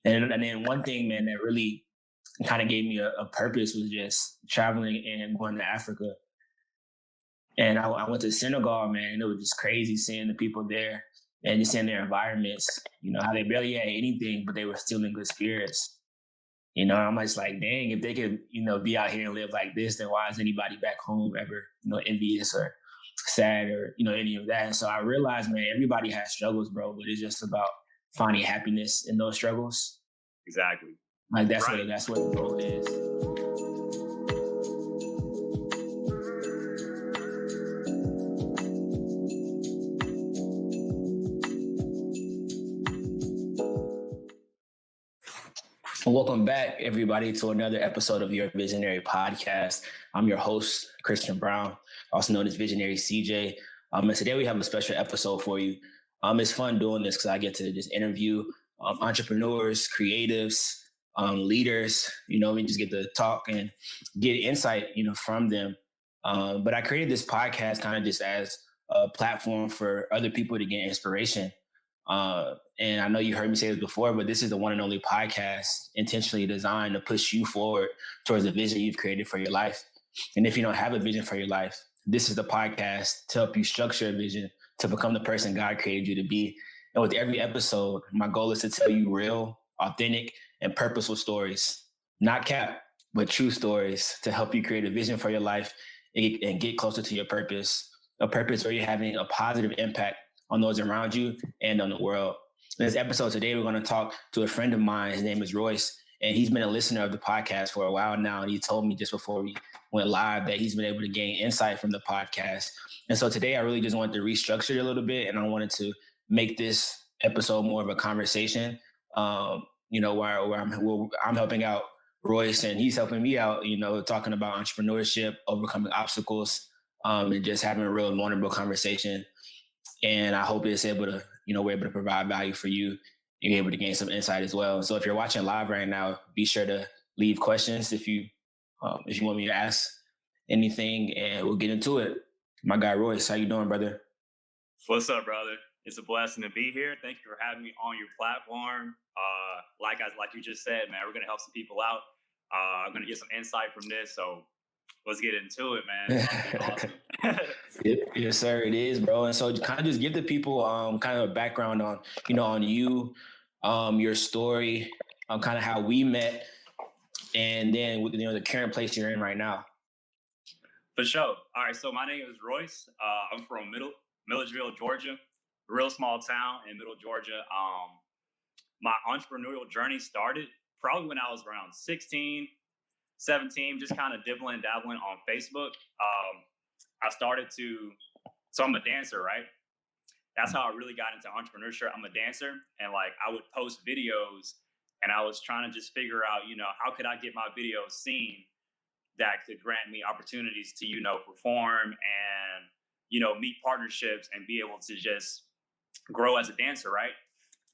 And then one thing, man, that really kind of gave me a purpose was just traveling and going to Africa. And I went to Senegal, man, and it was just crazy seeing the people there and just seeing their environments, how they barely had anything, but they were still in good spirits. I'm just like, dang, if they could, be out here and live like this, then why is anybody back home ever, envious or sad or, any of that? And so I realized, man, everybody has struggles, bro, but it's just about finding happiness in those struggles. Exactly. Like that's what the goal is. Welcome back, everybody, to another episode of your Visionary Podcast. I'm your host, Christian Brown, also known as Visionary CJ. And today we have a special episode for you. It's fun doing this because I get to just interview entrepreneurs, creatives, leaders. We just get to talk and get insight, from them. But I created this podcast kind of just as a platform for other people to get inspiration. And I know you heard me say this before, but this is the one and only podcast intentionally designed to push you forward towards the vision you've created for your life. And if you don't have a vision for your life, this is the podcast to help you structure a vision to become the person God created you to be. And with every episode, my goal is to tell you real, authentic, and purposeful stories, not cap, but true stories to help you create a vision for your life and get closer to your purpose, a purpose where you're having a positive impact on those around you and on the world. In this episode today, we're going to talk to a friend of mine. His name is Royce, and he's been a listener of the podcast for a while now. And he told me just before we went live that he's been able to gain insight from the podcast. And so today I really just wanted to restructure it a little bit. And I wanted to make this episode more of a conversation, where I'm helping out Royce and he's helping me out, talking about entrepreneurship, overcoming obstacles, and just having a real vulnerable conversation. And I hope it's able to, we're able to provide value for you. You're able to gain some insight as well. So if you're watching live right now, be sure to leave questions if you want me to ask anything, and we'll get into it. My guy Royce, how you doing, brother? What's up, brother? It's a blessing to be here. Thank you for having me on your platform. Like you just said, man, we're gonna help some people out. I'm gonna get some insight from this. So let's get into it, man. Awesome. Yes, sir, it is, bro. And so kind of just give the people kind of a background on, on you, your story, kind of how we met, and then the current place you're in right now. For sure. All right. So my name is Royce. I'm from Milledgeville, Georgia, a real small town in Middle Georgia. My entrepreneurial journey started probably when I was around 16, 17, just kind of dibbling and dabbling on Facebook. So I'm a dancer, right? That's how I really got into entrepreneurship. I'm a dancer, and I would post videos, and I was trying to just figure out, how could I get my videos seen that could grant me opportunities to, perform and, meet partnerships and be able to just grow as a dancer, right?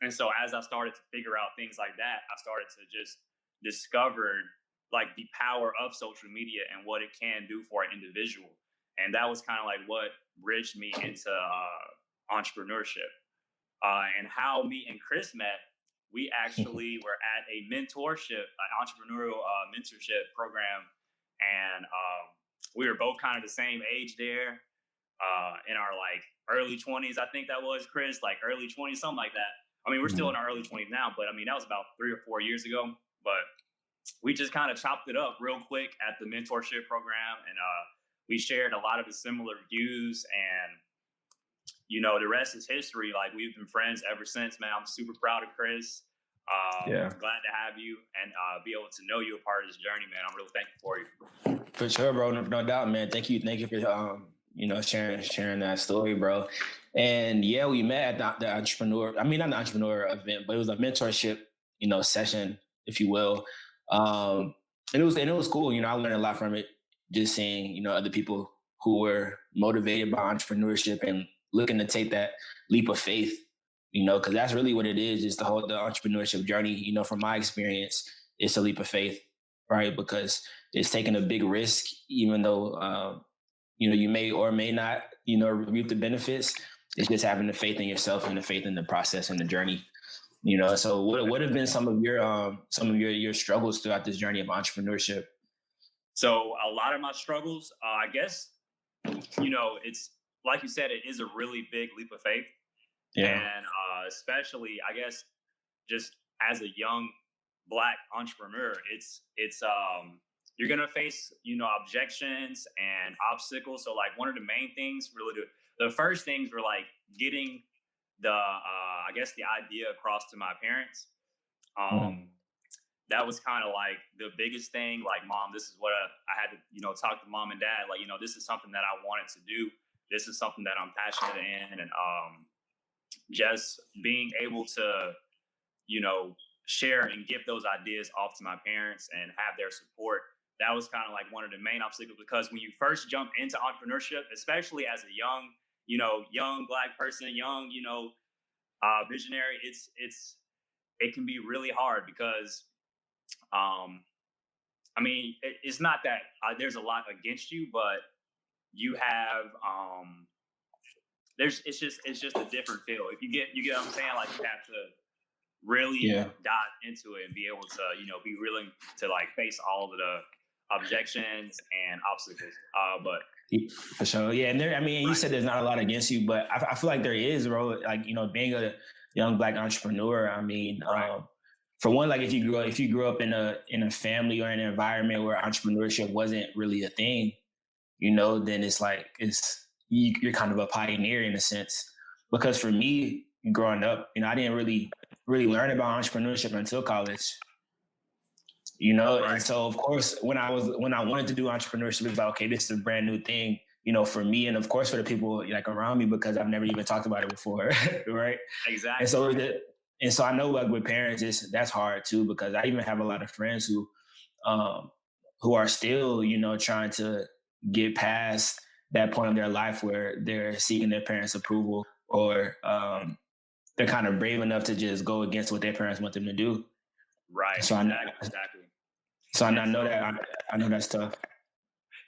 And so as I started to figure out things like that, I started to just discover the power of social media and what it can do for an individual. And that was kind of what bridged me into entrepreneurship. And how me and Chris met, we actually were at a mentorship, an entrepreneurial mentorship program. And we were both kind of the same age there, in our early 20s. I think that was, Chris, early 20s, something like that. I mean, we're still in our early 20s now, but that was about 3 or 4 years ago. But we just kind of chopped it up real quick at the mentorship program. And we shared a lot of the similar views, and, the rest is history. We've been friends ever since, man. I'm super proud of Chris. Yeah. Glad to have you and be able to know you a part of this journey, man. I'm really thankful for you. For sure, bro. No doubt, man. Thank you for sharing that story, bro. And yeah, we met at the entrepreneur. I mean, not the entrepreneur event, but it was a mentorship, session, if you will. And it was cool. I learned a lot from it. Just seeing, other people who were motivated by entrepreneurship and looking to take that leap of faith, because that's really what it is. Just the entrepreneurship journey, from my experience, it's a leap of faith, right? Because it's taking a big risk, even though, you may or may not, reap the benefits. It's just having the faith in yourself and the faith in the process and the journey. So what have been some of your struggles throughout this journey of entrepreneurship? So a lot of my struggles, I guess, it's like you said, it is a really big leap of faith, Yeah. and especially, I guess, just as a young Black entrepreneur, it's you're gonna face objections and obstacles. So like one of the main things, really, the first things were like getting the I guess the idea across to my parents. Mm. That was kind of like the biggest thing. Like, mom, this is what I had to, talk to mom and dad. Like, this is something that I wanted to do. This is something that I'm passionate in, and just being able to, you know, share and give those ideas off to my parents and have their support. That was kind of like one of the main obstacles because when you first jump into entrepreneurship, especially as a young, young Black person, young, visionary, it can be really hard because um, I mean, it's not that there's a lot against you, but you have it's just a different feel. If you get what I'm saying, like you have to really Yeah. dive into it and be able to be willing to like face all of the objections and obstacles. But For sure. Yeah. And there, I mean, you right, said there's not a lot against you, but I feel like there is, bro. Like, being a young Black entrepreneur, I mean, right, for one, like if you grew up in a family or an environment where entrepreneurship wasn't really a thing, then it's like you're kind of a pioneer in a sense. Because for me, growing up, I didn't really learn about entrepreneurship until college. And right, so of course when I wanted to do entrepreneurship, it's like, okay, this is a brand new thing, for me, and of course for the people like around me, because I've never even talked about it before. Right. and exactly, so the, and so I know, like, with parents, that's hard too, because I even have a lot of friends um who are still, trying to get past that point of their life where they're seeking their parents' approval, or they're kind of brave enough to just go against what their parents want them to do. right, So I exactly, exactly. so I And know so that I know that's tough.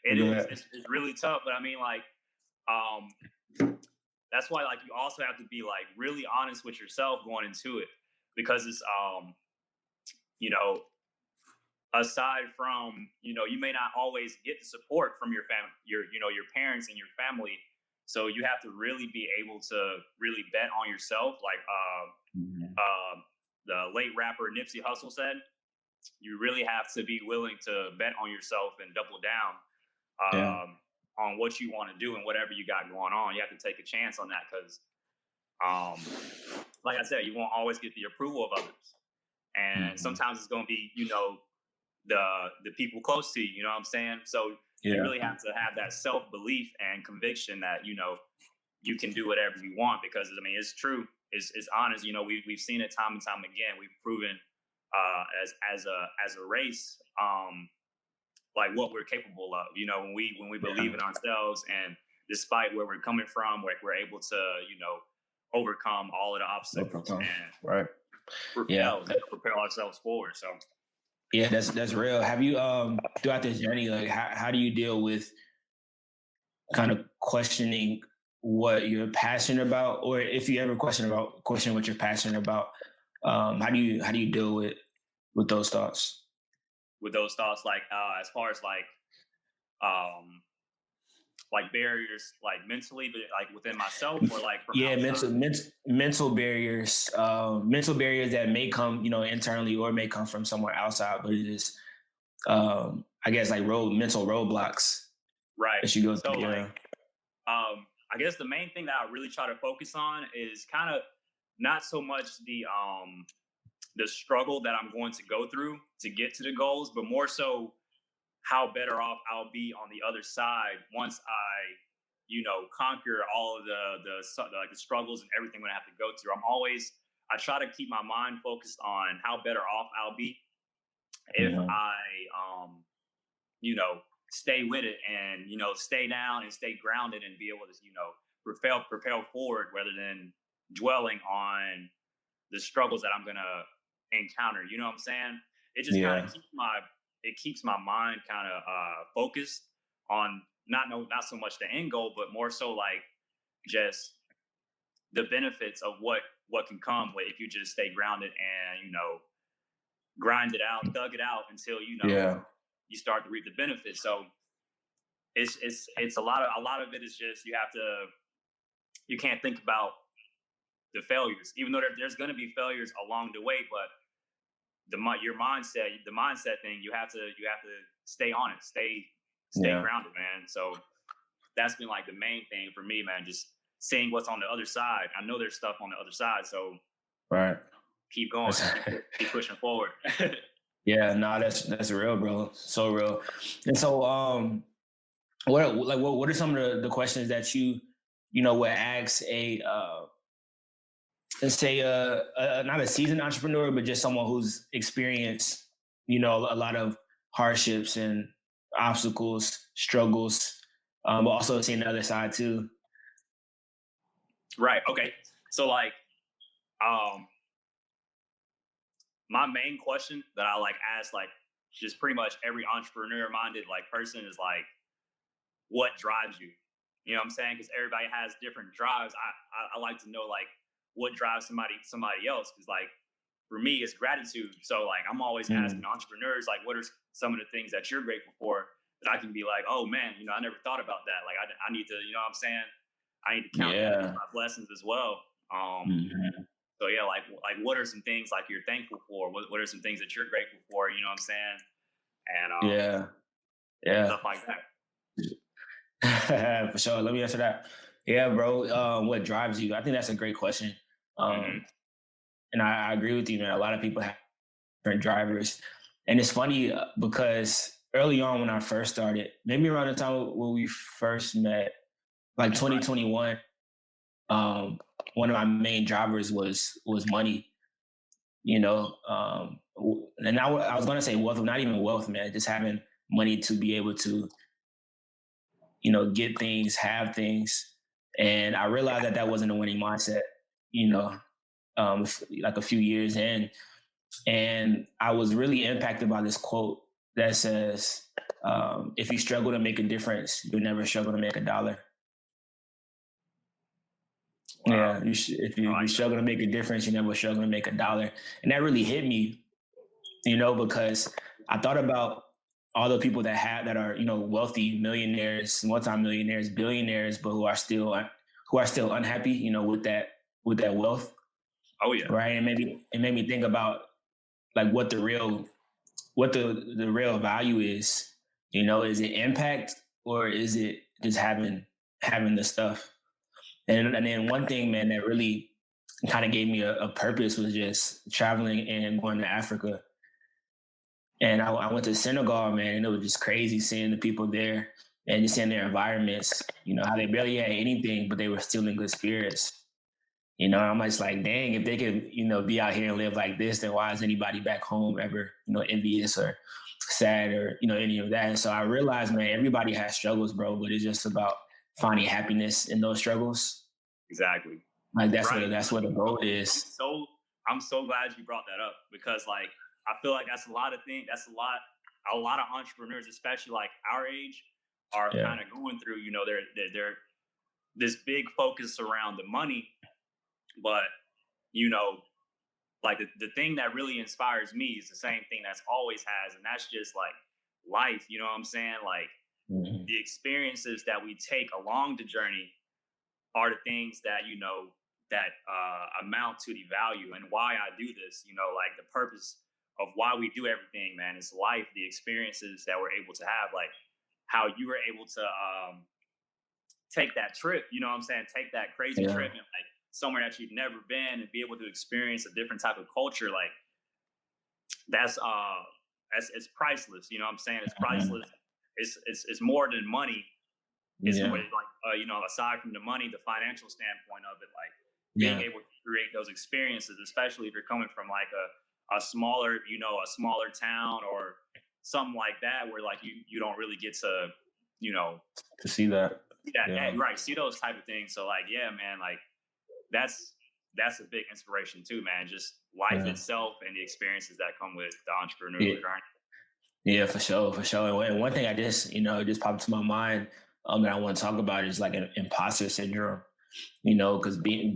it But go is. ahead. It's really tough, but I mean, like, um, that's why like you also have to be like really honest with yourself going into it because it's you know aside from you may not always get the support from your family, your parents and your family, so you have to really be able to really bet on yourself, like Mhm. the late rapper Nipsey Hussle said, you really have to be willing to bet on yourself and double down Yeah. on what you want to do and whatever you got going on. You have to take a chance on that because um, like I said, you won't always get the approval of others, and Mhm. sometimes it's going to be the people close to you. You know what I'm saying? So you Yeah. really have to have that self belief and conviction that you can do whatever you want because I mean it's true. It's honest. We've seen it time and time again. We've proven as a race like what we're capable of. When we believe Yeah. in ourselves and despite where we're coming from, we're able to overcome all of the No obstacles problem. and Right. Yeah. propel ourselves forward. So Yeah, that's real. Have you throughout this journey, like, how do you deal with kind of questioning what you're passionate about, or if you ever question what you're passionate about, how do you deal with those thoughts? with those thoughts, like as far as um like barriers, like mentally, but like within myself or like from Yeah, outside. mental barriers that may come, internally, or may come from somewhere outside, but it is, I guess, like mental roadblocks Right. that you go So through. Yeah. I guess the main thing that I really try to focus on is kind of not so much the struggle that I'm going to go through to get to the goals, but more so how better off I'll be on the other side once I, conquer all of like the struggles and everything that I have to go through. I try to keep my mind focused on how better off I'll be if Mhm. I, um, stay with it and stay down and stay grounded and be able to propel forward rather than dwelling on the struggles that I'm gonna encounter. You know what I'm saying? It just kind of Yeah. keeps my mind kind of focused on not so much the end goal, but more so like just the benefits of what what can come if you just stay grounded and, grind it out, thug it out until, Yeah. you start to reap the benefits. So it's a lot of it is just you can't think about the failures, even though there's going to be failures along the way, but the mindset thing, you have to stay on it, stay Yeah. grounded, man. So that's been like the main thing for me, man. Just seeing what's on the other side. I know there's stuff on the other side, so Right. keep going, keep pushing forward. Yeah, no, that's real, bro. So real. And so what are some of the questions that you would ask a let's say not a seasoned entrepreneur, but just someone who's experienced, a lot of hardships and obstacles, struggles, but also seeing the other side too. Right. Okay. So like, um, my main question that I like ask like just pretty much every entrepreneur minded like person is like, what drives you? You know what I'm saying? Because everybody has different drives. I like to know like what drives somebody else. Because like for me, it's gratitude. So like I'm always Mm, asking entrepreneurs like, what are some of the things that you're grateful for that I can be like, oh man, I never thought about that. Like I need to, what I'm saying? I need to count that as yeah. my blessings as well. Mhm. So yeah, like what are some things like you're thankful for? What are some things that you're grateful for? You know what I'm saying? And Yeah. Yeah. stuff like that. For sure. Let me answer that. Yeah, bro. What drives you? I think that's a great question. Hmm. Um, and I agree with you, man. A lot of people have different drivers. And it's funny because early on when I first started, maybe around the time when we first met, like Right. 2021, um, one of my main drivers was money, and I was gonna say wealth, not even wealth, man, just having money to be able to, get things, have things. And I realized that that wasn't a winning mindset, you know, like a few years in. And I was really impacted by this quote that says, if you struggle to make a difference, you'll never struggle to make a dollar. Wow. Yeah, if I you like that. struggle to make a difference, you never struggle to make a dollar. And that really hit me, because I thought about all the people that are, wealthy, millionaires, multimillionaires, billionaires, but who are still unhappy, with that wealth, Oh yeah. right? And maybe it made me think about like what the real value is. Is it impact or is it just having the stuff? And then one thing, man, that really kind of gave me a purpose was just traveling and going to Africa. And I went to Senegal, man, and it was just crazy seeing the people there and just seeing their environments, how they barely had anything, but they were still in good spirits. I'm just like, dang, if they could, be out here and live like this, then why is anybody back home ever, envious or sad or, any of that? And so I realized, man, everybody has struggles, bro, but it's just about finding happiness in those struggles. Exactly. Like Right. that's what the goal I'm is. so I'm so glad you brought that up because like I feel like that's a lot of things. That's a lot of entrepreneurs, especially like our age, are Yeah. kind of going through. They're this big focus around the money, but you know, like the thing that really inspires me is the same thing that's always has, and that's just like life. You know what I'm saying? Like Mhm. the experiences that we take along the journey are the things that amount to the value and why I do this. Like the purpose of why we do everything, man, is life, the experiences that we're able to have, like how you were able to take that trip. You know what I'm saying? Take that crazy Yeah. trip and like somewhere that you've never been and be able to experience a different type of culture. Like that's it's priceless. You know what I'm saying? It's Mhm. priceless. It's more than money. It's more Yeah. like aside from the money, the financial standpoint of it, like being Yeah. able to create those experiences, especially if you're coming from like a smaller, a smaller town or something like that, where like you don't really get to, you know, To see that. see that Yeah. right, see those type of things. So like, yeah, man, like that's that's a big inspiration too, man. Just life Yeah. itself and the experiences that come with the Yeah. entrepreneurial journey. Yeah, for sure, for sure. And one thing I just, just popped to my mind, that I want to talk about is like an imposter syndrome. Because being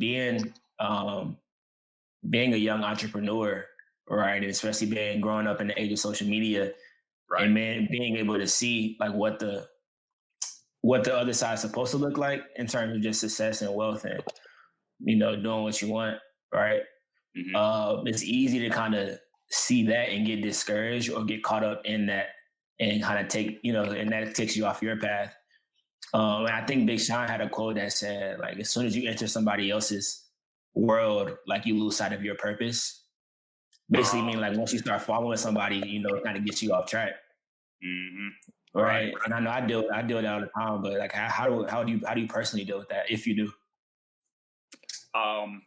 being a young entrepreneur, right, and especially being growing up in the age of social media, Right. and man, being able to see like what the other side's supposed to look like in terms of just success and wealth and doing what you want, right? Hmm. It's easy to kind of see that and get discouraged or get caught up in that and kind of take and that takes you off your path. And I think Big Sean had a quote that said, like, as soon as you enter somebody else's world, like you lose sight of your purpose. Basically, mean like once you start following somebody, it kind of gets you off track, Hmm. Right. right? And I know I deal with that all the time, but like, how do you personally deal with that if you do? Um,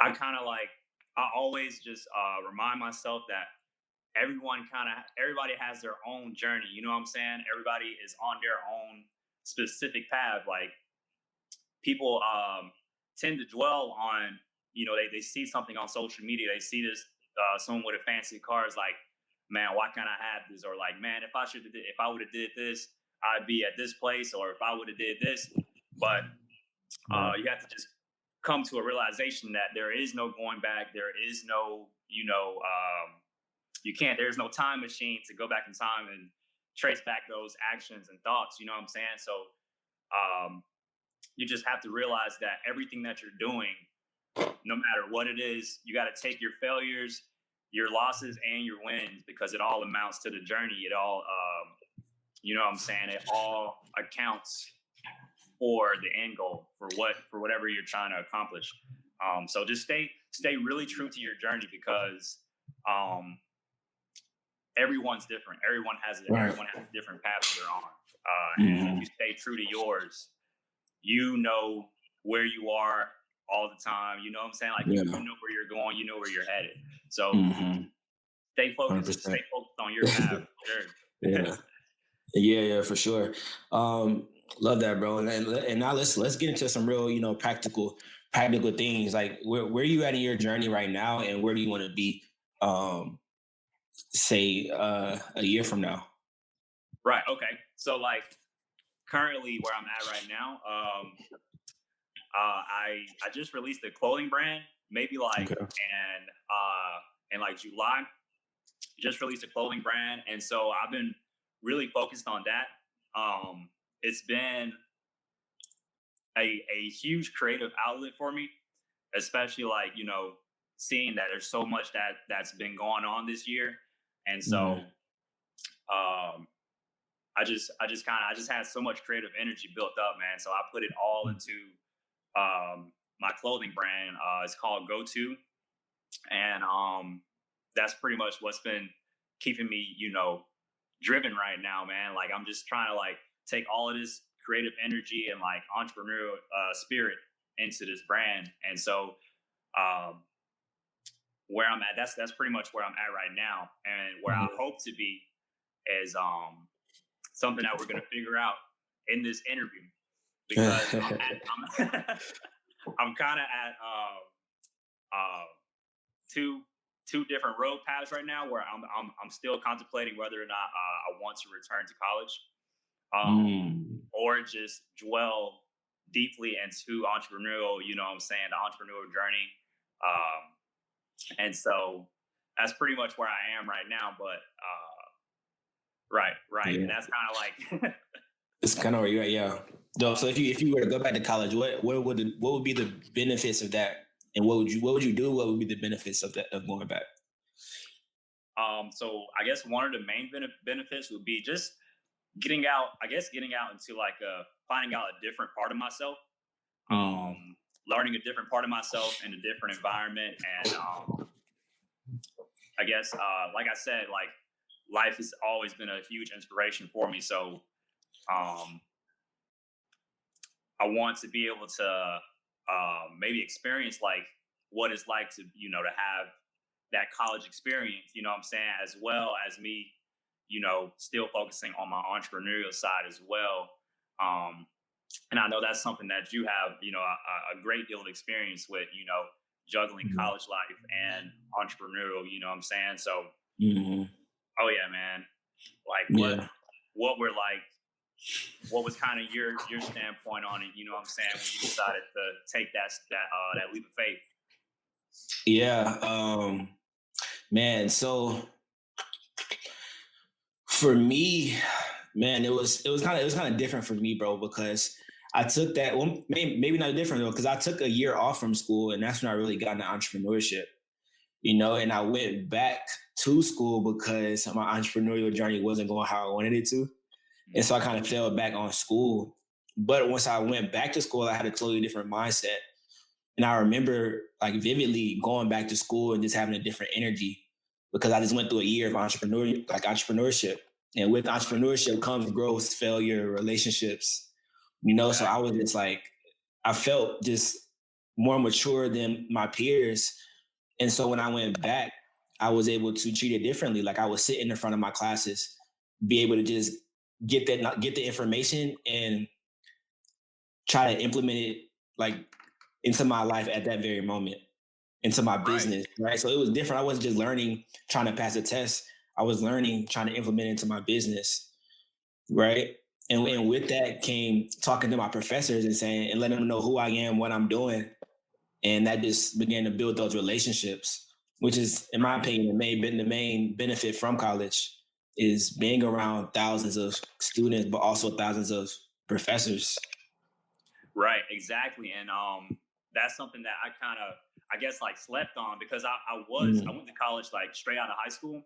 I kind of like, I always just remind myself that everybody has their own journey. You know what I'm saying? Everybody is on their own specific path. Like people tend to dwell on, they see something on social media. They see this, someone with a fancy car is like, man, why can't I have this? Or like, man, if I would have did this, I'd be at this place. Or if I would have did this, but Right. you have to just come to a realization that there is no going back. There is no, you can't. There's no time machine to go back in time and trace back those actions and thoughts. You know what I'm saying? So um, you just have to realize that everything that you're doing, no matter what it is, you got to take your failures, your losses, and your wins because it all amounts to the journey. It all, you know what I'm saying? It all accounts for the end goal for whatever you're trying to accomplish. So just stay really true to your journey because um, everyone's different. Right. Everyone has a different path that they're on. And if Hmm. you stay true to yours, you know where you are all the time. You know what I'm saying? Like you Yeah. know where you're going, you know where you're headed. So Hmm. stay 100%. focused on your path. Sure. Yeah. Yeah, for sure. Um, Love that, bro. And now let's get into some real, practical things. Like where are you at in your journey right now, and where do you want to be? Say a year from now. Right. Okay. So like currently where I'm at right now, I just released a clothing brand, maybe like Okay. in like July. Just released a clothing brand, and so I've been really focused on that. It's been a huge creative outlet for me, especially like seeing that there's so much that's been going on this year, and so Hmm. um, I just had so much creative energy built up, man. So I put it all into my clothing brand. It's called Go To, and that's pretty much what's been keeping me, driven right now, man. Like I'm just trying to like take all of this creative energy and like entrepreneurial spirit into this brand, and so um, where I'm at, that's pretty much where I'm at right now, and where I hope to be is something that we're gonna figure out in this interview because I'm kind of at uh, two two different road paths right now where I'm still contemplating whether or not I want to return to college Mm. or just dwell deeply into entrepreneurial, you know what I'm saying, the entrepreneurial journey. And so that's pretty much where I am right now. But right. And Yeah. that's kind of like It's kind of where you're at, yeah. No, so if you were to go back to college, what would be the benefits of that, and what would you do? What would be the benefits of that of going back? so I guess one of the main benefits would be just getting out into like finding out a different part of myself, Mm. learning a different part of myself in a different environment. And I guess, like I said, like life has always been a huge inspiration for me. So um, I want to be able to maybe experience like what it's like to, to have that college experience, you know what I'm saying, as well as me, still focusing on my entrepreneurial side as well. Um, and I know that's something that you have, a great deal of experience with, juggling Mhm. college life and entrepreneurial, you know what I'm saying? So, Mhm. oh yeah, man, like Yeah. what we're like, what was kind of your standpoint on it, you know what I'm saying, when you decided to take that leap of faith? Yeah, man. So for me, man, it was kind of different for me, bro, because I took that. Well, maybe not different though, because I took a year off from school, and that's when I really got into entrepreneurship. And I went back to school because my entrepreneurial journey wasn't going how I wanted it to. And so I kind of fell back on school. But once I went back to school, I had a totally different mindset. And I remember like vividly going back to school and just having a different energy because I just went through a year of entrepreneurship. And with entrepreneurship comes growth, failure, relationships, so I Exactly. was just like, I felt just more mature than my peers. And so when I went back, I was able to treat it differently. Like I would sit in the front of my classes, be able to just get the information and try to implement it like into my life at that very moment, into my Right. business, right? So it was different. I wasn't just learning, trying to pass a test. I was learning, trying to implement it into my business, right? And Right. with that came talking to my professors and saying and letting them know who I am, what I'm doing, and that just began to build those relationships, which is, in my Right. opinion, the main benefit from college is being around thousands of students, but also thousands of professors. Right, exactly. And that's something that I kind of, I guess, like slept on because I Mm, went to college like straight out of high school.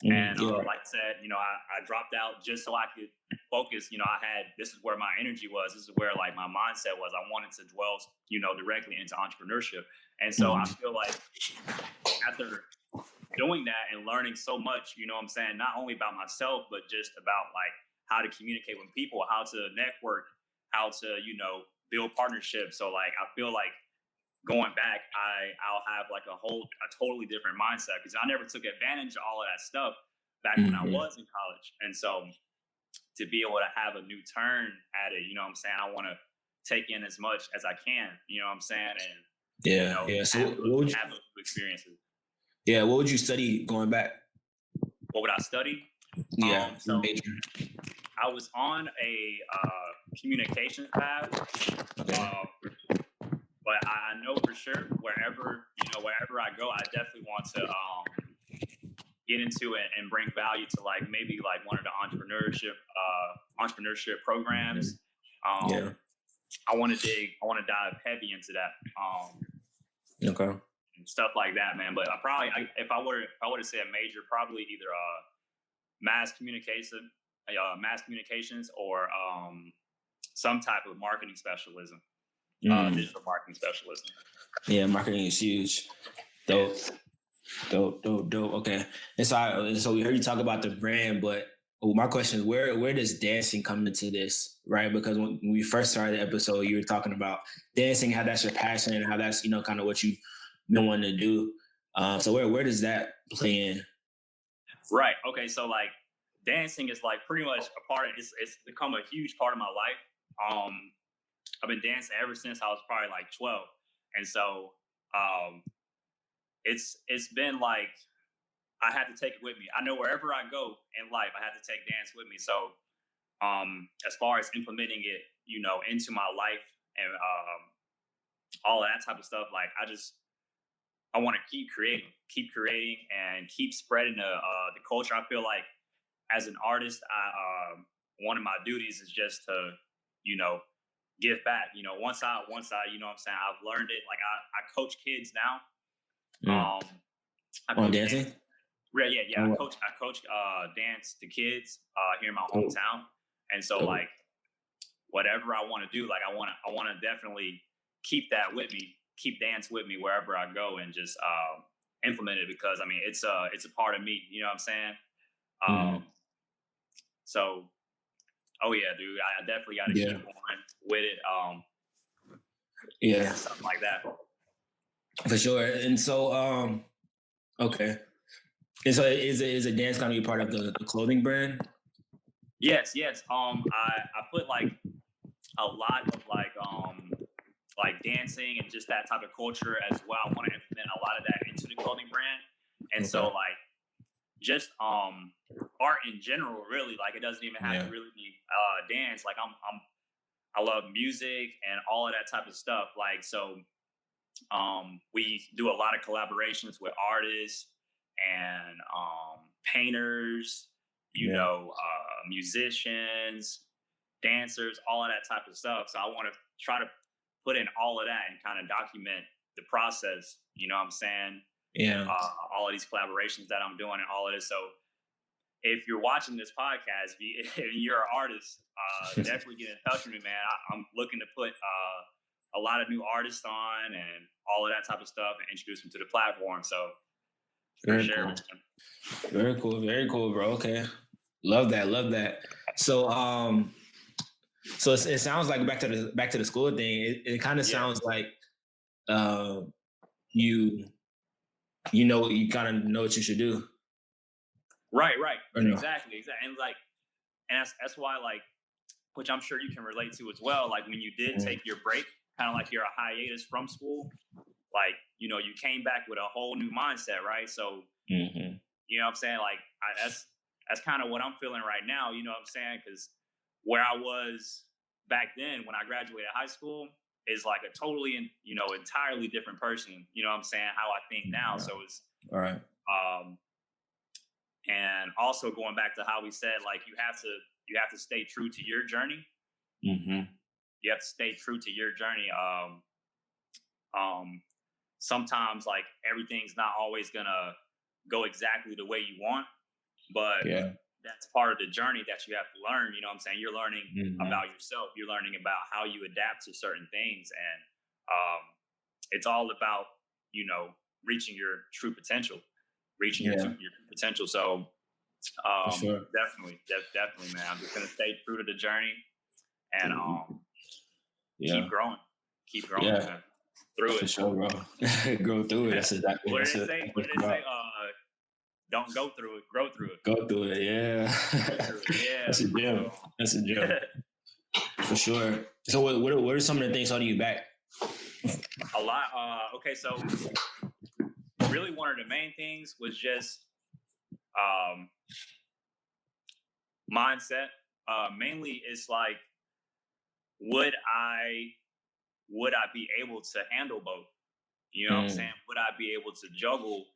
And yeah. like I said, I dropped out just so I could focus. This is where my energy was. This is where like my mindset was. I wanted to dwell, directly into entrepreneurship. And so I Mm, feel like after doing that and learning so much, what I'm saying, not only about myself, but just about like how to communicate with people, how to network, how to, build partnerships. So like I feel like going back, I'll have like a totally different mindset because I never took advantage of all of that stuff back when I mhm. was in college. And so to be able to have a new turn at it, what I'm saying, I want to take in as much as I can, what I'm saying, and Yeah, yeah. So have those new experiences. what would you study going back? What would I study? Yeah, your So major. I was on a communications path, Okay. uh, but I know for sure wherever I go, I definitely want to get into it and bring value to like maybe like one of the entrepreneurship Mhm. programs. Yeah. I want to dive heavy into that Okay. and stuff like that, man. But if I were to say a major, probably either mass communication, mass communications, or some type of marketing specialism, Mm. digital marketing specialism. Yeah, marketing is huge. Yeah. Dope. Dope, dope, dope. Okay. And so we heard you talk about the brand, but my question is where does dancing come into this, right? Because when we first started the episode, you were talking about dancing, how that's your passion and how that's, kind of what you've been wanting to do. So where does that play in? Right. Okay. So like dancing is like pretty much a part of it's become a huge part of my life. I've been dancing ever since I was probably like 12. And so um it's been like I had to take it with me. I know wherever I go in life, I had to take dance with me. So as far as implementing it, into my life and all of that type of stuff, like I want to keep creating, and keep spreading the culture. I feel like as an artist, one of my duties is just to, you know, give back. What I'm saying, I've learned it. Like I coach kids now. Mm. Um, I On coach dance. dancing? Yeah. Oh, I coach dance to kids here in my dope, hometown, and so dope. like whatever I want to do, like I want to definitely keep that with me, keep dance with me wherever I go, and just implement it because I mean it's a part of me. You know what I'm saying? Mhm. Um, so oh yeah, dude, I definitely got to Yeah, keep going with it. yeah, And stuff like that. for sure. And so, okay. And so is a dance kind of be part of the clothing brand? Yes, yes. I put like a lot of like dancing and just that type of culture as well. I want to implement a lot of that into the clothing brand, and so Okay. like just art in general, really. Like it doesn't even have to Yeah. really be dance. Like I love music and all of that type of stuff. Like so We do a lot of collaborations with artists and painters, Yeah. musicians, dancers, all of that type of stuff. So I want to try to put in all of that and kind of document the process. You know what I'm saying? Yeah. All of these collaborations that I'm doing and all of this. So if you're watching this podcast, if you're an artist, definitely get in touch with me, man. I'm looking to put a lot of new artists on and all of that type of stuff and introduce them to the platform. So for Very sure. cool. Very cool. Very cool, bro. Okay. Love that. Love that. So, so it sounds like back to the school thing. It kind of sounds like you you kind of know what you should do. Right. Or no? Exactly. And like, and that's why, like, which I'm sure you can relate to as well. Like when you did take your break, kind of like your hiatus from school, like, you came back with a whole new mindset, right? So, you know what I'm saying? Like that's kind of what I'm feeling right now. You know what I'm saying? Because where I was back then when I graduated high school is like a totally, entirely different person. You know what I'm saying? How I think now. So it's all right. And also going back to how we said, like, you have to stay true to your journey. You have to stay true to your journey. Sometimes like everything's not always gonna go exactly the way you want, but that's part of the journey that you have to learn. You know what I'm saying? You're learning about yourself. You're learning about how you adapt to certain things. And it's all about, reaching your true potential, reaching your potential. So definitely, man. I'm just going to stay true to the journey and keep growing, man. Through For it. sure, bro. Grow through it. That's exactly what did it say? Don't go through it, grow through it. Go through it, yeah. That's a gem. That's a gem. For sure. So what are some of the things holding you back? A lot. Okay, so really one of the main things was just mindset. Mainly it's like, would I be able to handle both? You know what I'm saying? Would I be able to juggle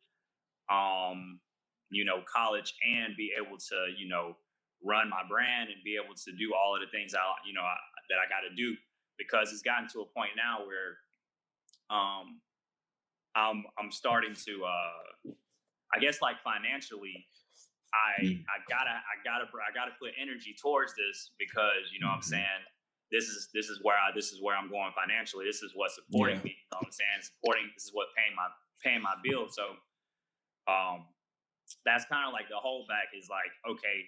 college and be able to, run my brand and be able to do all of the things that I got to do? Because it's gotten to a point now where I'm starting to I guess like financially I gotta put energy towards this because you know what I'm saying, this is where I'm going financially. This is what's supporting me. You know what I'm saying? This is what paying my bills. So that's kind of like the holdback is like, okay,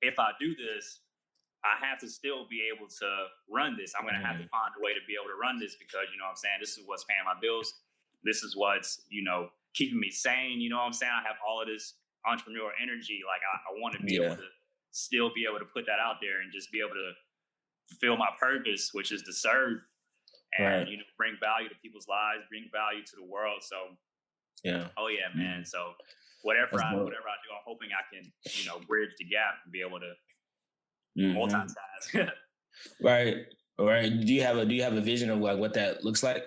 if I do this, I have to still be able to run this. I'm going to have to find a way to be able to run this because, you know what I'm saying, this is what's paying my bills. This is what's, keeping me sane. You know what I'm saying? I have all of this entrepreneurial energy. Like I want to be able to still be able to put that out there and just be able to fulfill my purpose, which is to serve and, bring value to people's lives, bring value to the world. So, man. So whatever I do, I'm hoping I can, bridge the gap and be able to multitask. Right. Do you have a vision of like what that looks like?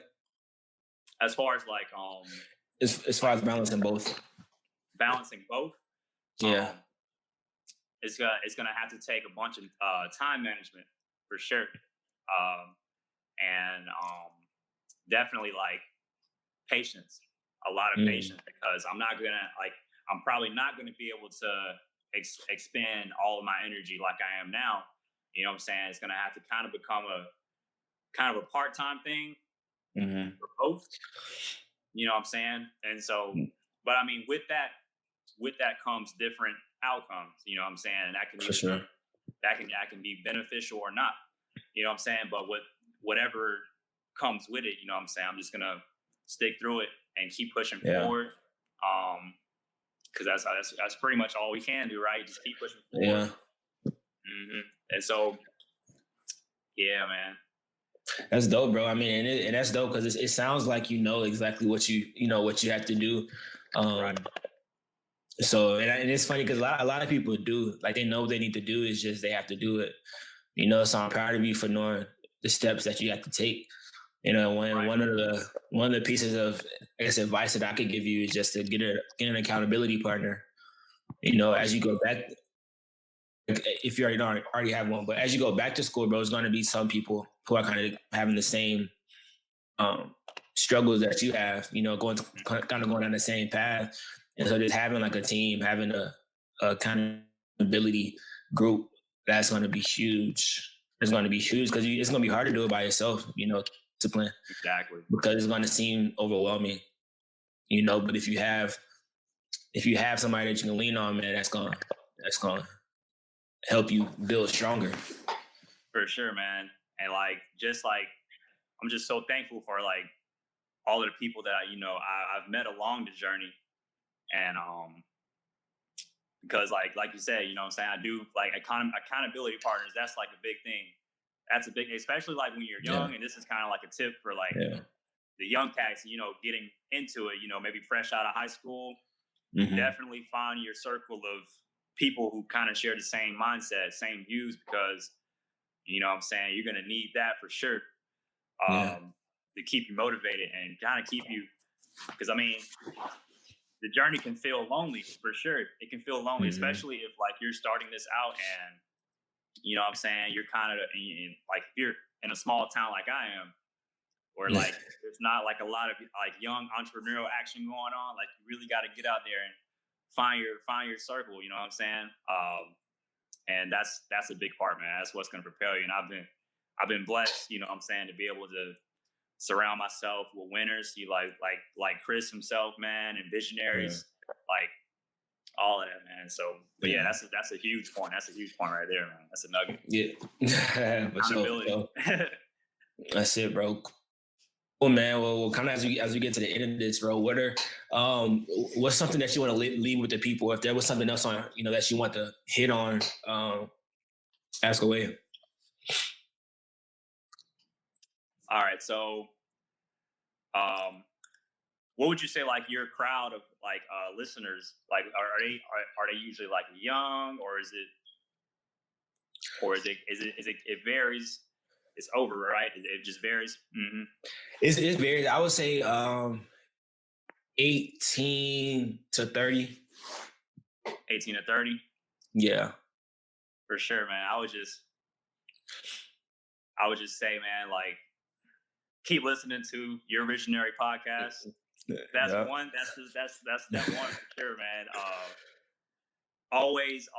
As far as like as far as balancing both. Yeah. It's gonna have to take a bunch of time management for sure. And definitely like patience. A lot of patience because I'm probably not gonna be able to expend all of my energy like I am now. You know what I'm saying? It's gonna have to kind of become a part-time thing for both. You know what I'm saying? And so, but I mean, with that comes different outcomes. You know what I'm saying? And that can that can be beneficial or not. You know what I'm saying? But whatever comes with it, you know what I'm saying? I'm just gonna stick through it and keep pushing forward. Because that's pretty much all we can do, right? Just keep pushing forward. And so, yeah, man. That's dope, bro. I mean, and that's dope because it sounds like you know exactly what you have to do. Right. So, and it's funny because a lot of people do, like, they know what they need to do. It's just they have to do it. So I'm proud of you for knowing the steps that you have to take. You know, one of the pieces of, I guess, advice that I could give you is just to get an accountability partner. You know, as you go back, if you already have one, but as you go back to school, bro, it's going to be some people who are kind of having the same um, struggles that you have. You know, going down the same path, and so just having like a team, having a accountability group, that's going to be huge. It's going to be huge because it's going to be hard to do it by yourself. You know, discipline. Exactly. Because it's going to seem overwhelming. You know, but if you have somebody that you can lean on, man, that's gonna help you build stronger. For sure, man. And I'm just so thankful for like all of the people that I've met along the journey, and because like you said, you know what I'm saying, I do like accountability partners. That's like a big thing. That's a big, especially like when you're young. And this is kind of like a tip for like the young cats, you know, getting into it. You know, maybe fresh out of high school. Definitely find your circle of people who kind of share the same mindset, same views, because you know what I'm saying, you're gonna need that for sure. To keep you motivated and kind of keep you, because I mean, the journey can feel lonely for sure. It can feel lonely, especially if like you're starting this out and you know what I'm saying, you're kind of like if you're in a small town like I am, where like there's not like a lot of like young entrepreneurial action going on. Like you really got to get out there and find your circle. You know what I'm saying? And that's a big part, man. That's what's going to propel you. And I've been blessed, you know what I'm saying, to be able to surround myself with winners. You like Chris himself, man, and visionaries, like all of that, man. So, but yeah, that's a huge point. That's a huge point right there, man. That's a nugget. Yeah, accountability. That's it, bro. Well, man. Well, kind of as we get to the end of this, bro. What's something that you want to leave with the people? If there was something else on, you know, that you want to hit on, ask away. All right. So, what would you say like your crowd of like listeners, like are they usually like young, or is it it varies? It's over, right? It just varies. It varies. I would say 18 to 30. 18 to 30. Yeah, for sure, man. I would just say, man, like keep listening to your Visionary podcast. That's one. That's step one for sure, man. Always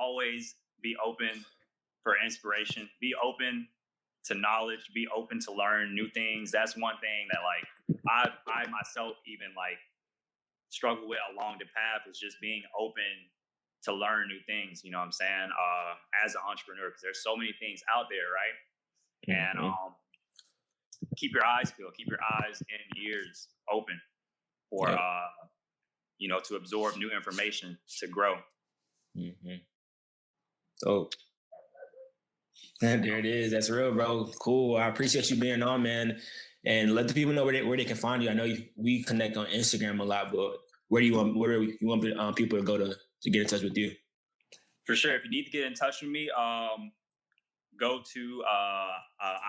be open for inspiration. Be open to knowledge. Be open to learn new things. That's one thing that like I myself even like struggle with along the path, is just being open to learn new things. You know what I'm saying? As an entrepreneur, because there's so many things out there, right? And keep your eyes peeled. Keep your eyes and ears open for you know, to absorb new information, to grow. So there it is. That's real, bro. Cool. I appreciate you being on, man. And let the people know where they can find you. I know we connect on Instagram a lot, but where do you want people to go to get in touch with you? For sure. If you need to get in touch with me, go to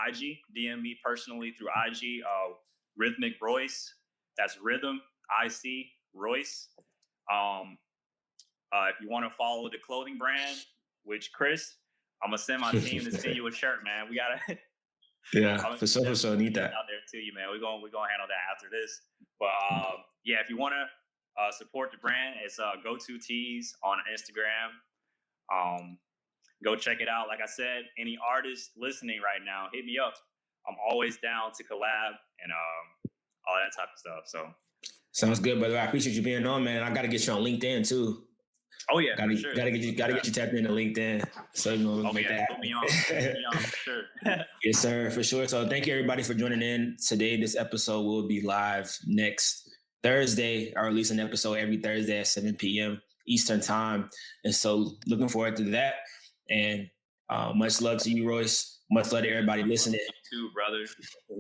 IG, DM me personally through IG, Rhythmic Royce. That's Rhythm IC Royce. If you want to follow the clothing brand, which Chris, I'm gonna send my team to send you a shirt, man. We gotta. For sure, need that out there to you, man. We're gonna handle that after this. But yeah, if you want to support the brand, it's Go2 Tees on Instagram. Go check it out. Like I said, any artist listening right now, hit me up. I'm always down to collab and all that type of stuff. So sounds good, brother. I appreciate you being on, man. I got to get you on LinkedIn too. Oh yeah, gotta get you tapped into LinkedIn. So you know, make that happen. Put me on for sure. Yes, sir, for sure. So thank you everybody for joining in today. This episode will be live next Thursday. I release an episode every Thursday at 7 p.m. Eastern time, and so looking forward to that. And much love to you, Royce. Much love to everybody listening. You too, brother.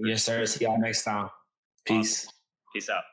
Yes, sir. See y'all next time. Peace. Awesome. Peace out.